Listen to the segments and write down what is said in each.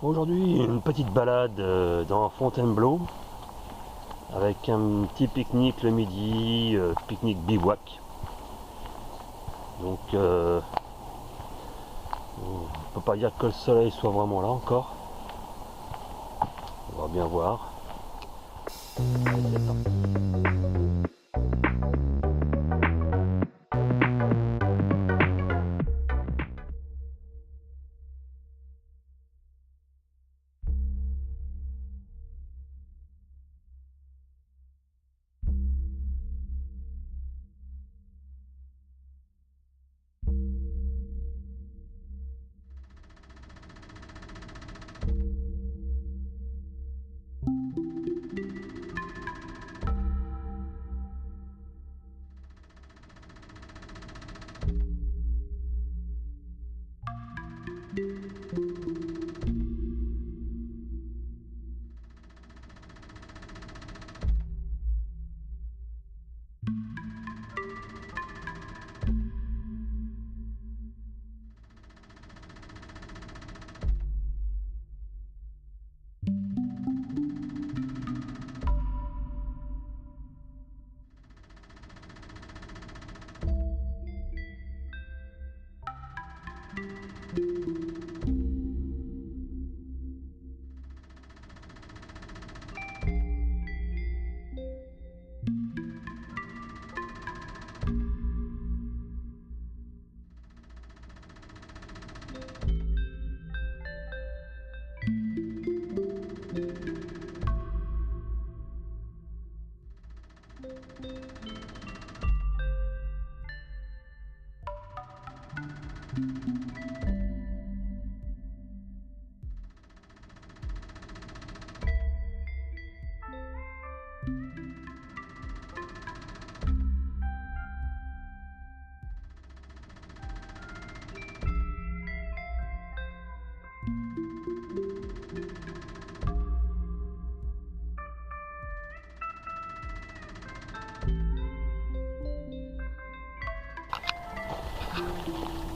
Aujourd'hui, une petite balade dans Fontainebleau avec un petit pique-nique le midi, pique-nique bivouac. Donc, on peut pas dire que le soleil soit vraiment là encore. On va bien voir. Allez, c'est parti.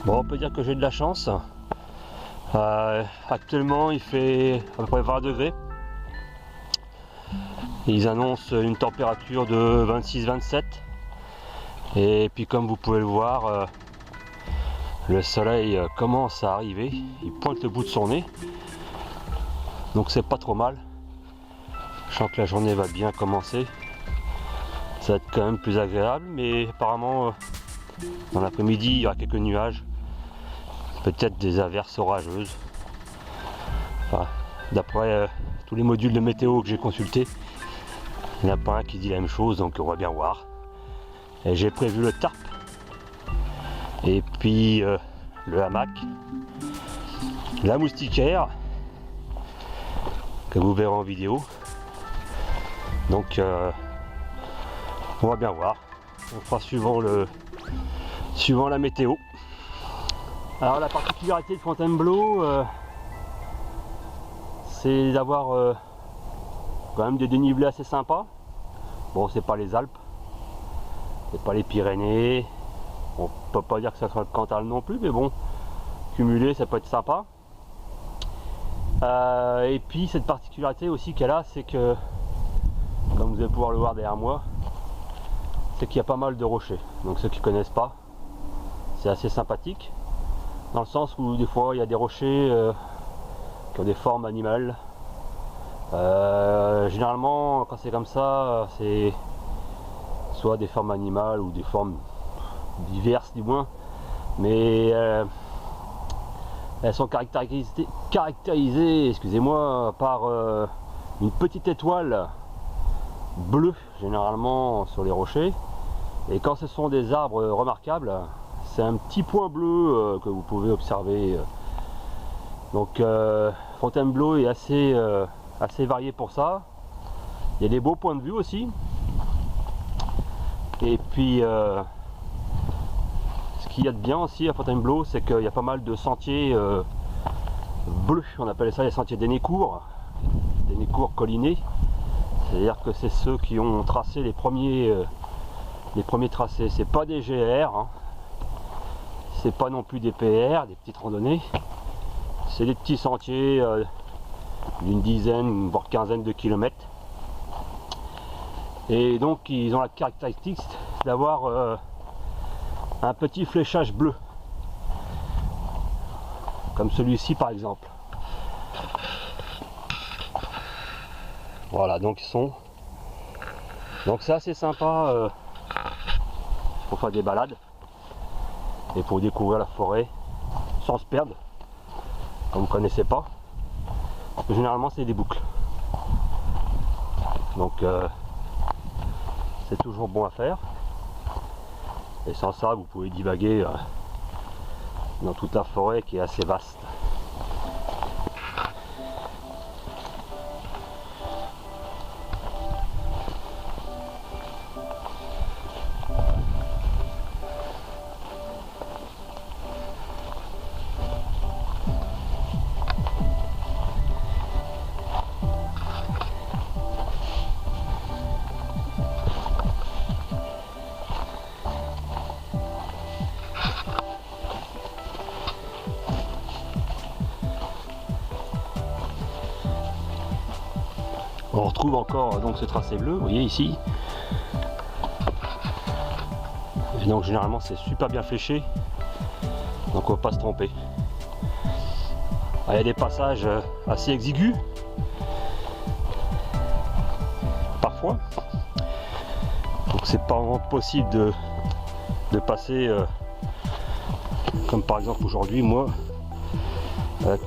Bon, on peut dire que j'ai de la chance. Actuellement, il fait à peu près 20 degrés. Ils annoncent une température de 26-27. Et puis comme vous pouvez le voir, le soleil commence à arriver. Il pointe le bout de son nez. Donc c'est pas trop mal. Je sens que la journée va bien commencer. Ça va être quand même plus agréable. Mais apparemment, dans l'après-midi, il y aura quelques nuages. Peut-être des averses orageuses. Enfin, d'après tous les modules de météo que j'ai consultés, il n'y en a pas un qui dit la même chose, donc on va bien voir. Et j'ai prévu le tarp et puis le hamac, la moustiquaire que vous verrez en vidéo. Donc on va bien voir. On fera suivant la météo. Alors la particularité de Fontainebleau, c'est d'avoir quand même des dénivelés assez sympas. Bon, c'est pas les Alpes, c'est pas les Pyrénées, on peut pas dire que ça soit le Cantal non plus, mais bon, cumulé ça peut être sympa. Et puis cette particularité aussi qu'elle a, c'est que, comme vous allez pouvoir le voir derrière moi, c'est qu'il y a pas mal de rochers. Donc ceux qui connaissent pas, c'est assez sympathique. Dans le sens où des fois il y a des rochers qui ont des formes animales. Généralement quand c'est comme ça, c'est soit des formes animales ou des formes diverses du moins, mais elles sont caractérisées, excusez-moi, par une petite étoile bleue généralement sur les rochers, et quand ce sont des arbres remarquables, c'est un petit point bleu que vous pouvez observer. Donc Fontainebleau est assez varié pour ça. Il y a des beaux points de vue aussi. Et puis ce qu'il y a de bien aussi à Fontainebleau, c'est qu'il y a pas mal de sentiers bleus. On appelle ça les sentiers d'Hénécourt collinés. C'est-à-dire que c'est ceux qui ont tracé les premiers tracés. C'est pas des GR, hein. C'est pas non plus des PR, des petites randonnées. C'est des petits sentiers d'une dizaine voire quinzaine de kilomètres. Et donc ils ont la caractéristique d'avoir un petit fléchage bleu, comme celui-ci par exemple. Voilà, donc ils sont. Donc c'est assez sympa pour faire des balades et pour découvrir la forêt sans se perdre, quand vous ne connaissez pas. Généralement c'est des boucles. Donc c'est toujours bon à faire. Et sans ça, vous pouvez divaguer dans toute la forêt qui est assez vaste. On retrouve encore donc ce tracé bleu, vous voyez ici. Et donc généralement c'est super bien fléché, donc on ne va pas se tromper. Il y a des passages assez exigus, parfois, donc c'est pas vraiment possible de passer comme par exemple aujourd'hui, moi avec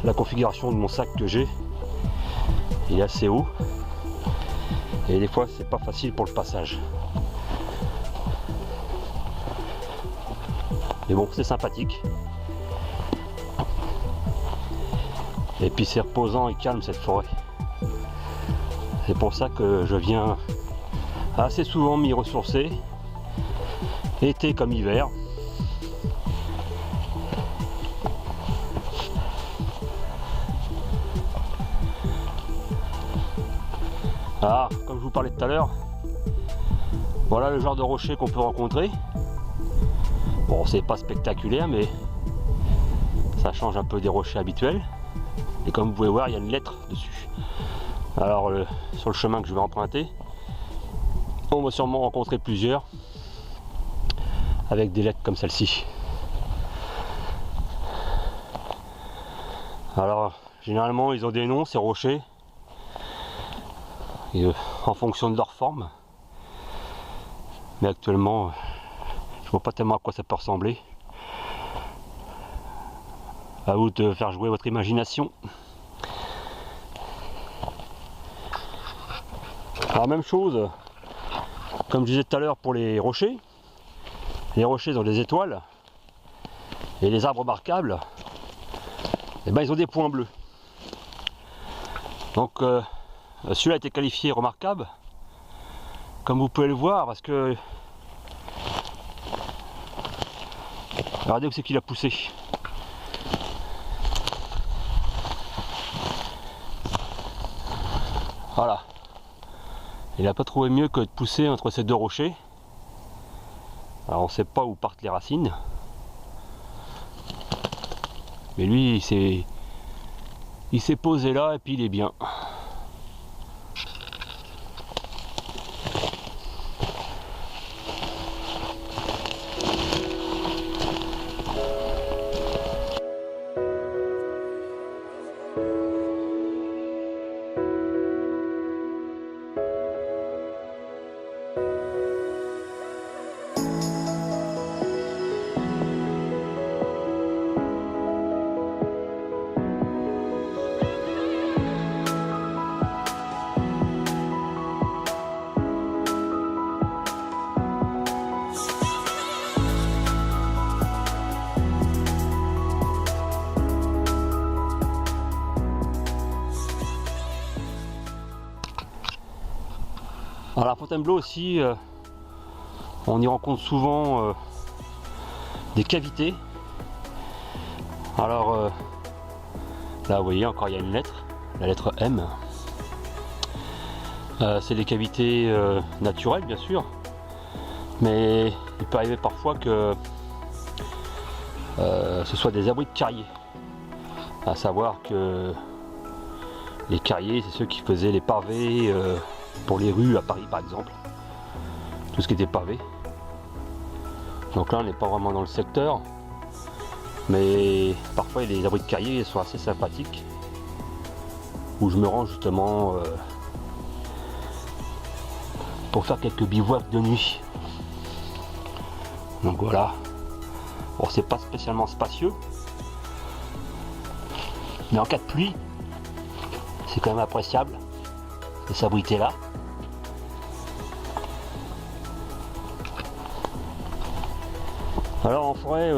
la configuration de mon sac que j'ai, il est assez haut et des fois c'est pas facile pour le passage, mais bon, c'est sympathique et puis c'est reposant et calme cette forêt. C'est pour ça que je viens assez souvent m'y ressourcer, été comme hiver. Ah, comme je vous parlais tout à l'heure, voilà le genre de rocher qu'on peut rencontrer. Bon, c'est pas spectaculaire, mais ça change un peu des rochers habituels. Et comme vous pouvez voir, il y a une lettre dessus. Alors, sur le chemin que je vais emprunter, on va sûrement rencontrer plusieurs avec des lettres comme celle-ci. Alors, généralement, ils ont des noms, ces rochers. En fonction de leur forme, mais actuellement je vois pas tellement à quoi ça peut ressembler. À vous de faire jouer votre imagination. Alors même chose, comme je disais tout à l'heure pour les rochers ont des étoiles et les arbres remarquables, et ben, ils ont des points bleus. Donc celui-là a été qualifié remarquable, comme vous pouvez le voir, parce que regardez où c'est qu'il a poussé. Voilà. Il n'a pas trouvé mieux que de pousser entre ces deux rochers. Alors on ne sait pas où partent les racines. Mais lui, il s'est posé là et puis il est bien. Alors à Fontainebleau aussi, on y rencontre souvent des cavités. Alors là vous voyez encore il y a une lettre, la lettre M. C'est des cavités naturelles bien sûr, mais il peut arriver parfois que ce soit des abris de carrier. À savoir que Les carriers, c'est ceux qui faisaient les pavés pour les rues à Paris par exemple. Tout ce qui était pavé. Donc là on n'est pas vraiment dans le secteur. Mais parfois les abris de carriers sont assez sympathiques. Où je me rends justement pour faire quelques bivouacs de nuit. Donc voilà. Bon, c'est pas spécialement spacieux. Mais en cas de pluie, c'est quand même appréciable de s'abriter là. Alors en forêt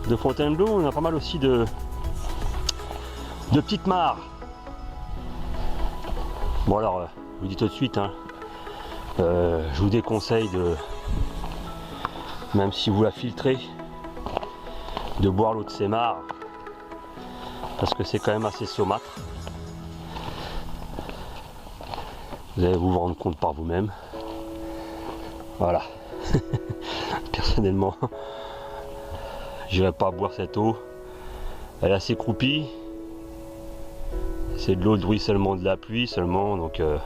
de Fontainebleau, on a pas mal aussi de petites mares. Bon alors, je vous dis tout de suite, hein, je vous déconseille de, même si vous la filtrez, de boire l'eau de ces mares, parce que c'est quand même assez saumâtre. Vous allez vous rendre compte par vous-même. Voilà. Personnellement, j'irai pas boire cette eau. Elle est assez croupie. C'est de l'eau de ruissellement de la pluie seulement, donc il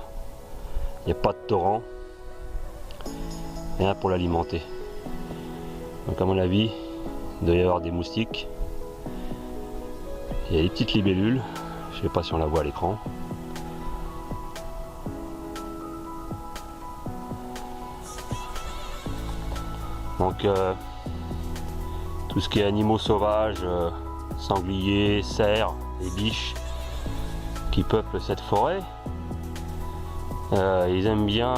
n'y a pas de torrent. Rien pour l'alimenter. Donc à mon avis, il doit y avoir des moustiques. Il y a des petites libellules. Je ne sais pas si on la voit à l'écran. Donc tout ce qui est animaux sauvages, sangliers, cerfs et biches qui peuplent cette forêt, ils aiment bien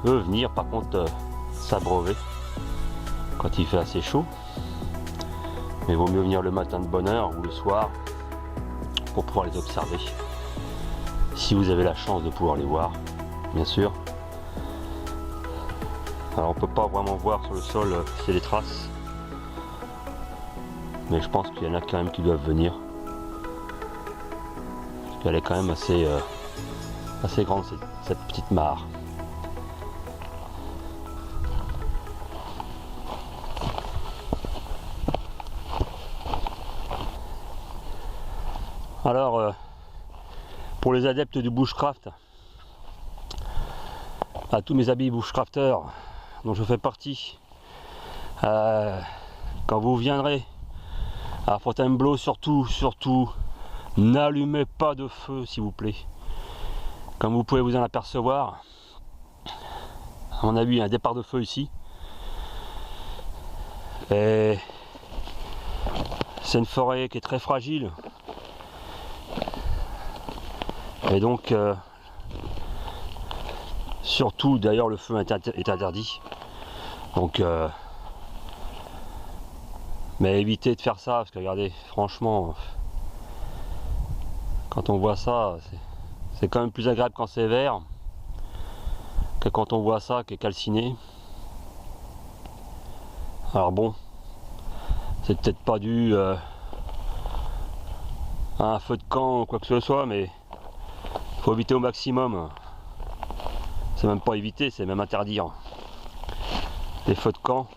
eux venir par contre s'abreuver quand il fait assez chaud. Mais il vaut mieux venir le matin de bonne heure ou le soir pour pouvoir les observer. Si vous avez la chance de pouvoir les voir, bien sûr. Alors on peut pas vraiment voir sur le sol si c'est des traces, mais je pense qu'il y en a quand même qui doivent venir. Parce qu'elle est quand même assez grande cette petite mare. Alors pour les adeptes du bushcraft, à tous mes amis bushcrafters dont je fais partie, quand vous viendrez à Fontainebleau, surtout n'allumez pas de feu s'il vous plaît. Comme vous pouvez vous en apercevoir, à mon avis il y a un départ de feu ici, et c'est une forêt qui est très fragile, et donc surtout d'ailleurs le feu est interdit. Donc mais évitez de faire ça, parce que regardez, franchement, quand on voit ça, c'est quand même plus agréable quand c'est vert que quand on voit ça qui est calciné. Alors bon, c'est peut-être pas dû à un feu de camp ou quoi que ce soit, mais il faut éviter au maximum. C'est même pas éviter, c'est même interdire les feux de camp.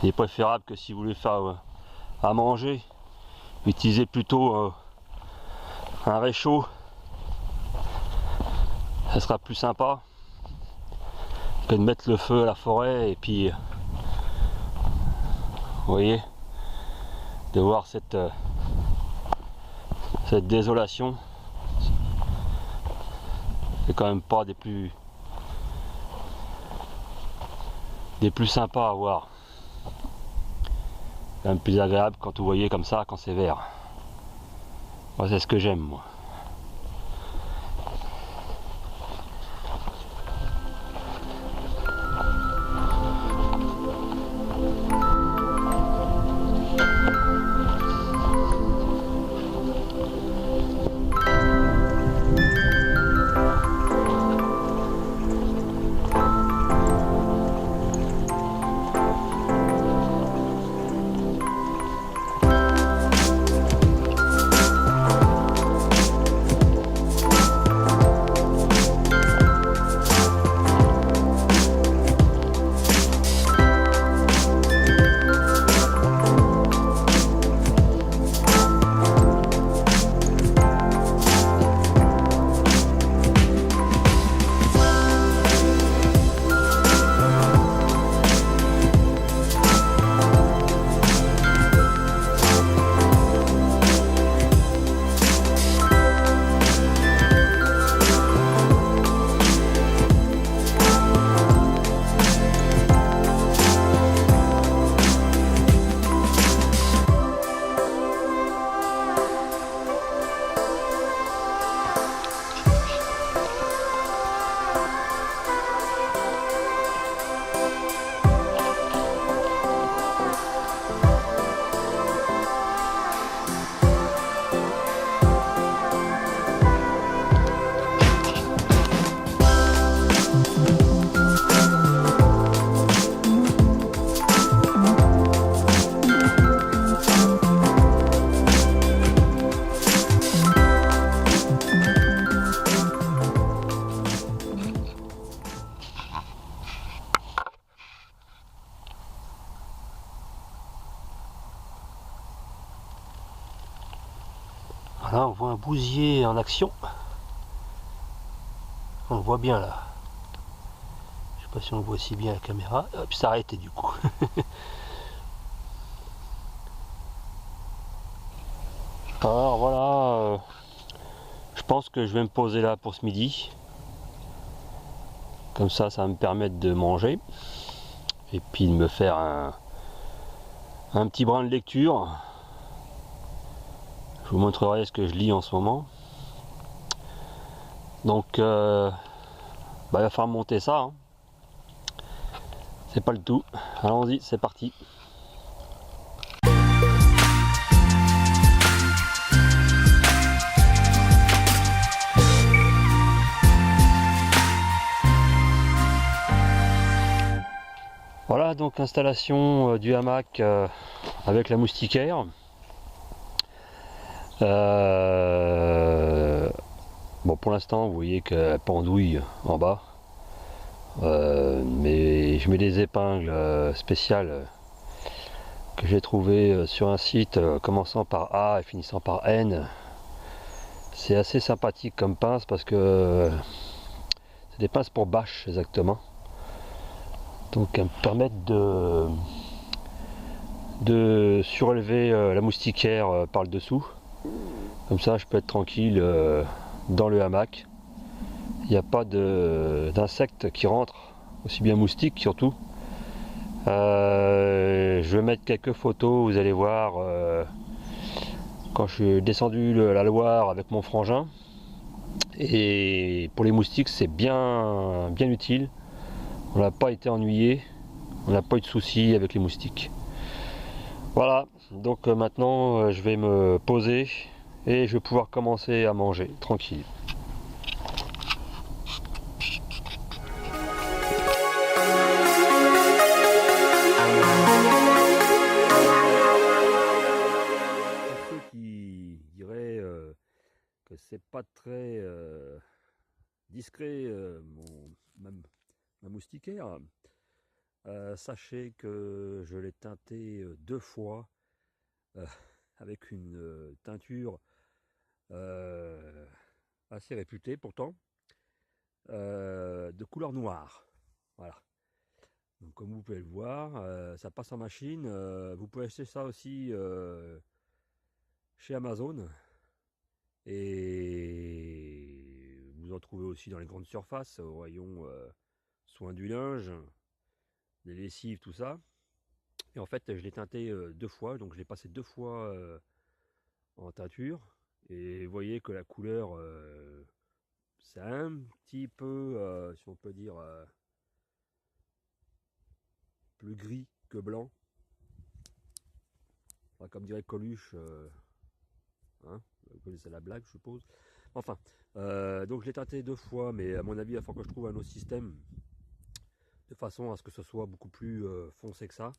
Il est préférable que si vous voulez faire à manger, utilisez plutôt un réchaud. Ça sera plus sympa que de mettre le feu à la forêt et puis vous voyez, de voir cette désolation. C'est quand même pas des plus sympas à voir. C'est quand même plus agréable quand vous voyez comme ça, quand c'est vert. Moi c'est ce que j'aime moi. Voilà, on voit un bousier en action. On le voit bien là. Je sais pas si on le voit aussi bien à la caméra. Hop, ça a arrêté du coup. Alors voilà, je pense que je vais me poser là pour ce midi. Comme ça va me permettre de manger. Et puis de me faire un petit brin de lecture. Je vous montrerai ce que je lis en ce moment. Donc, il va falloir monter ça. Hein. C'est pas le tout. Allons-y, c'est parti. Voilà donc installation du hamac avec la moustiquaire. Bon, pour l'instant vous voyez qu'elle pendouille en bas, mais je mets des épingles spéciales que j'ai trouvées sur un site commençant par A et finissant par N. C'est assez sympathique comme pince parce que c'est des pinces pour bâche exactement. Donc elles me permettent de surélever la moustiquaire par le dessous. Comme ça je peux être tranquille dans le hamac. Il n'y a pas d'insectes qui rentrent, aussi bien moustiques surtout. Je vais mettre quelques photos, vous allez voir quand je suis descendu la Loire avec mon frangin. Et pour les moustiques c'est bien utile. On n'a pas été ennuyé, on n'a pas eu de soucis avec les moustiques. Voilà, donc maintenant je vais me poser et je vais pouvoir commencer à manger tranquille. Pour ceux qui diraient que c'est pas très discret ma moustiquaire, sachez que je l'ai teinté 2 fois avec une teinture assez réputée pourtant, de couleur noire. Voilà. Donc comme vous pouvez le voir, ça passe en machine. Vous pouvez acheter ça aussi chez Amazon. Et vous en trouvez aussi dans les grandes surfaces, au rayon soins du linge, des lessives, tout ça. Et en fait, je l'ai teinté 2 fois, donc je l'ai passé 2 fois en teinture. Et vous voyez que la couleur, c'est un petit peu, si on peut dire, plus gris que blanc. Enfin, comme dirait Coluche, hein, vous connaissez la blague, je suppose. Enfin, donc je l'ai teinté 2 fois, mais à mon avis, il va falloir que je trouve un autre système de façon à ce que ce soit beaucoup plus foncé que ça.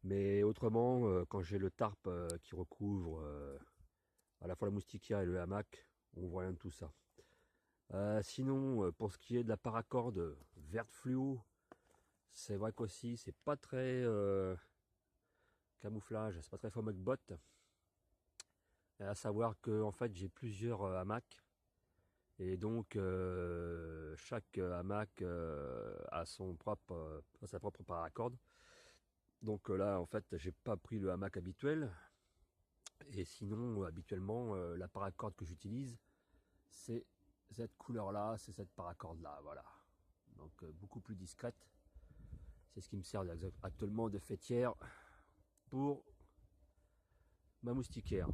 Mais autrement, quand j'ai le tarp qui recouvre à la fois la moustiquaire et le hamac, on voit rien de tout ça. Sinon, pour ce qui est de la paracorde verte fluo, c'est vrai qu'aussi c'est pas très camouflage, c'est pas très faux bot. À savoir que en fait j'ai plusieurs hamacs et donc chaque hamac a sa propre paracorde. Donc là en fait j'ai pas pris le hamac habituel. Et sinon, habituellement, la paracorde que j'utilise, c'est cette couleur-là, c'est cette paracorde-là, voilà. Donc beaucoup plus discrète. C'est ce qui me sert actuellement de faîtière pour ma moustiquaire.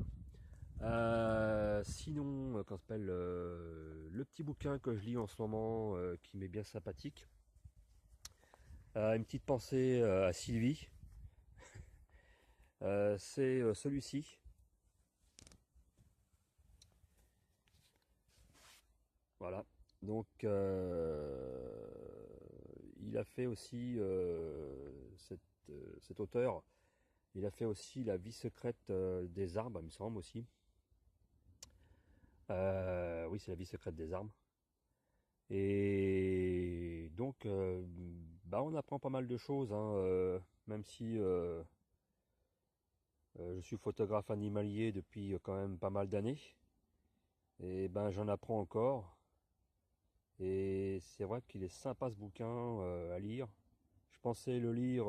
Sinon, quand s'appelle le petit bouquin que je lis en ce moment, qui m'est bien sympathique. Une petite pensée à Sylvie. C'est celui-ci. Voilà. Donc, il a fait aussi, cet auteur, il a fait aussi La vie secrète des arbres, il me semble aussi. Oui, c'est La vie secrète des arbres. Et donc, bah, on apprend pas mal de choses, hein, même si Je suis photographe animalier depuis quand même pas mal d'années. Et ben j'en apprends encore. Et c'est vrai qu'il est sympa ce bouquin à lire. Je pensais le lire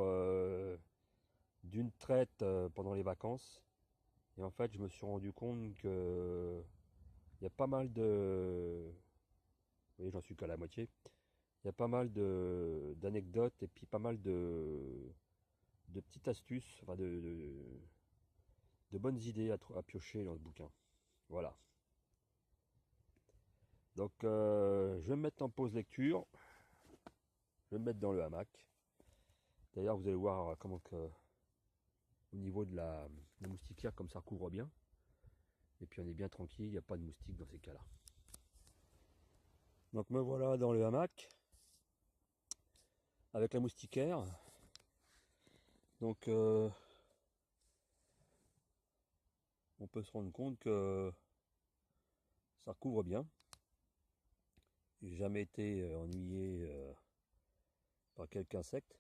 d'une traite pendant les vacances. Et en fait je me suis rendu compte que il y a pas mal de... Vous voyez, j'en suis qu'à la moitié. Il y a pas mal d'anecdotes et puis pas mal de petites astuces, enfin de bonnes idées à piocher dans ce bouquin. Voilà. Donc je vais me mettre en pause lecture. Je vais me mettre dans le hamac. D'ailleurs vous allez voir comment que au niveau de la moustiquaire, comme ça recouvre bien. Et puis on est bien tranquille, il n'y a pas de moustiques dans ces cas-là. Donc me voilà dans le hamac avec la moustiquaire. Donc on peut se rendre compte que ça recouvre bien. J'ai jamais été ennuyé par quelques insectes.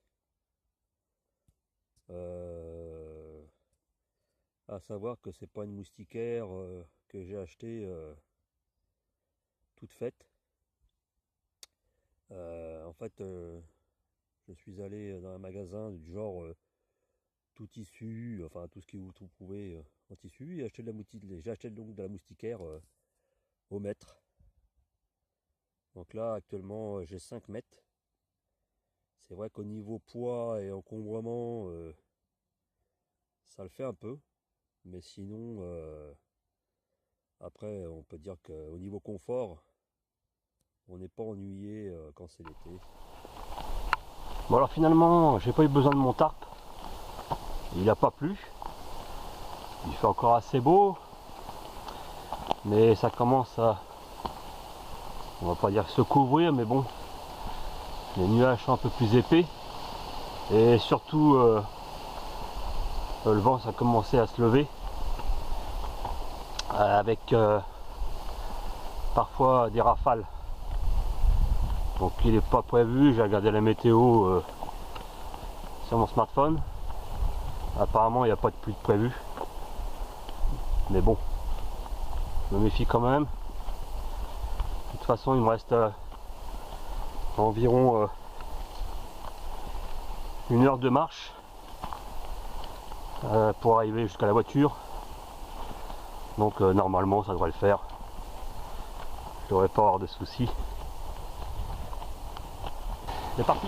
À savoir que c'est pas une moustiquaire que j'ai achetée toute faite. En fait, je suis allé dans un magasin du genre tout tissu, enfin tout ce que vous trouvez en tissu, et j'ai acheté donc de la moustiquaire au mètre. Donc là actuellement j'ai 5 mètres. C'est vrai qu'au niveau poids et encombrement ça le fait un peu, mais sinon après on peut dire qu'au niveau confort on n'est pas ennuyé quand c'est l'été. Bon alors finalement j'ai pas eu besoin de mon tarp, il n'a pas plu, il fait encore assez beau, mais ça commence à, on va pas dire se couvrir, mais bon, les nuages sont un peu plus épais et surtout le vent ça a commencé à se lever avec parfois des rafales. Donc il n'est pas prévu, j'ai regardé la météo sur mon smartphone. Apparemment il n'y a pas de pluie de prévu. Mais bon, je me méfie quand même. De toute façon il me reste environ 1 heure de marche pour arriver jusqu'à la voiture. Donc normalement ça devrait le faire. Je devrais pas avoir de soucis. C'est parti.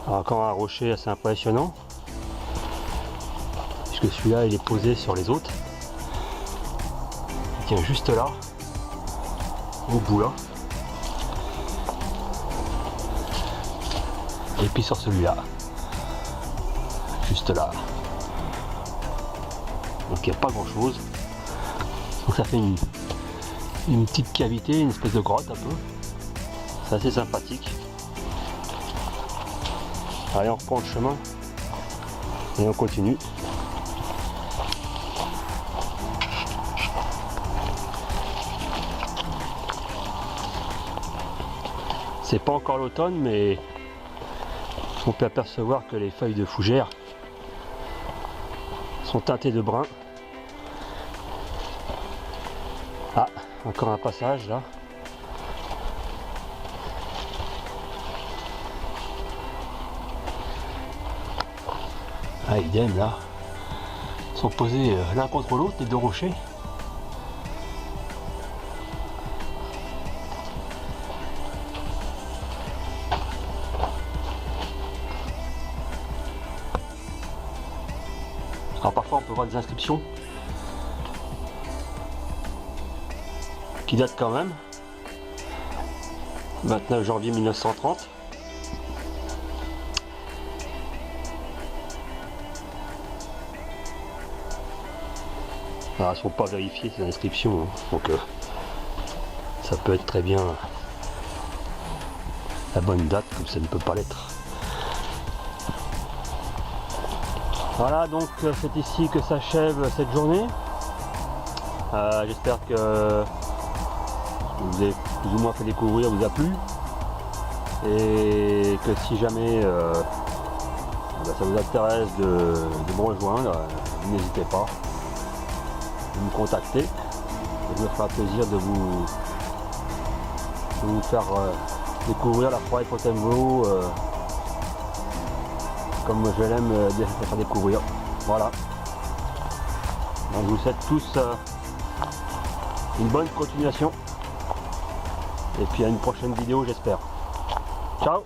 Encore un rocher assez impressionnant, puisque celui-là il est posé sur les autres. Il tient juste là. au bout là. Et puis sur celui-là, juste là. Donc il n'y a pas grand chose. Donc ça fait une petite cavité, une espèce de grotte un peu. C'est assez sympathique. Allez, on reprend le chemin et on continue. C'est pas encore l'automne, mais on peut apercevoir que les feuilles de fougère sont teintées de brun. Ah, encore un passage là. Ah, idem là. Ils sont posés l'un contre l'autre, les deux rochers. Alors parfois on peut voir des inscriptions qui datent quand même. 29 janvier 1930. Alors, elles ne sont pas vérifiées ces inscriptions, hein. Donc ça peut être très bien la bonne date comme ça ne peut pas l'être. Voilà, donc c'est ici que s'achève cette journée. J'espère que vous avez plus ou moins fait découvrir, vous a plu. Et que si jamais ça vous intéresse de me rejoindre, n'hésitez pas à me contacter. Ça me fera plaisir de vous faire découvrir la forêt de Fontainebleau comme je l'aime faire découvrir. Voilà. Donc je vous souhaite tous une bonne continuation. Et puis à une prochaine vidéo, j'espère. Ciao!